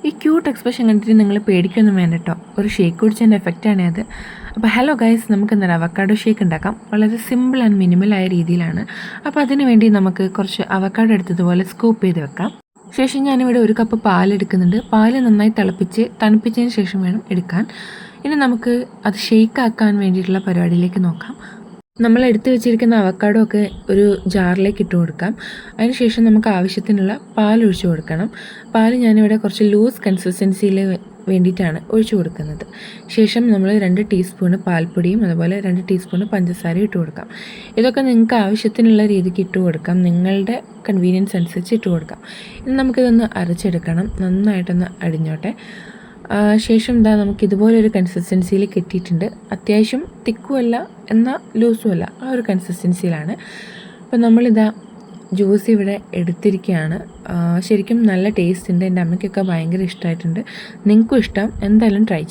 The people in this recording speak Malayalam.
ഈ ക്യൂട്ട് എക്സ്പ്രഷൻ കണ്ടിട്ട് നിങ്ങൾ പേടിക്കൊന്നും വേണ്ട കേട്ടോ. ഒരു ഷേക്ക് കുടിച്ചതിൻ്റെ എഫക്റ്റാണ് അത്. അപ്പോൾ ഹലോ ഗൈസ്, നമുക്ക് എന്താണ് അവക്കാഡോ ഷേക്ക് ഉണ്ടാക്കാം. വളരെ സിമ്പിൾ ആൻഡ് മിനിമലായ രീതിയിലാണ്. അപ്പോൾ അതിന് വേണ്ടി നമുക്ക് കുറച്ച് അവക്കാഡോ എടുത്തതുപോലെ സ്കൂപ്പ് ചെയ്ത് വെക്കാം. ശേഷം ഞാനിവിടെ 1 കപ്പ് പാലെടുക്കുന്നുണ്ട്. പാല് നന്നായി തിളപ്പിച്ച് തണുപ്പിച്ചതിന് ശേഷം വേണം എടുക്കാൻ. ഇനി നമുക്ക് അത് ഷേക്ക് ആക്കാൻ വേണ്ടിയിട്ടുള്ള പരിപാടിയിലേക്ക് നോക്കാം. നമ്മൾ എടുത്തു വെച്ചിരിക്കുന്ന അവക്കാഡോ ഒക്കെ ഒരു ജാറിലേക്ക് ഇട്ട് കൊടുക്കാം. അതിനുശേഷം നമുക്ക് ആവശ്യത്തിനുള്ള പാൽ ഒഴിച്ചു കൊടുക്കണം. പാൽ ഞാനിവിടെ കുറച്ച് ലൂസ് കൺസിസ്റ്റൻസിയിൽ വേണ്ടിയിട്ടാണ് ഒഴിച്ചു കൊടുക്കുന്നത്. ശേഷം നമ്മൾ 2 ടീസ്പൂണ് പാൽപ്പൊടിയും അതുപോലെ 2 ടീസ്പൂണ് പഞ്ചസാരയും ഇട്ട് കൊടുക്കാം. ഇതൊക്കെ നിങ്ങൾക്ക് ആവശ്യത്തിനുള്ള രീതിക്ക് ഇട്ട് കൊടുക്കാം. നിങ്ങളുടെ കൺവീനിയൻസ് അനുസരിച്ച് ഇട്ട് കൊടുക്കാം. ഇനി നമുക്കിതൊന്ന് അരച്ചെടുക്കണം. നന്നായിട്ടൊന്ന് അടിഞ്ഞോട്ടെ. ശേഷം നമുക്ക് ഇതുപോലൊരു കൺസിസ്റ്റൻസിയിൽ കിട്ടിയിട്ടുണ്ട്. അത്യാവശ്യം തിക്കുമല്ല എന്നാൽ ലൂസുമല്ല, ആ ഒരു കൺസിസ്റ്റൻസിയിലാണ്. അപ്പോൾ നമ്മളിതാ ജ്യൂസ് ഇവിടെ എടുത്തിരിക്കുകയാണ്. ശരിക്കും നല്ല ടേസ്റ്റ് ഉണ്ട്. എൻ്റെ അമ്മയ്ക്കൊക്കെ ഭയങ്കര ഇഷ്ടമായിട്ടുണ്ട്. നിങ്ങൾക്കും ഇഷ്ടം, എന്തായാലും ട്രൈ ചെയ്യും.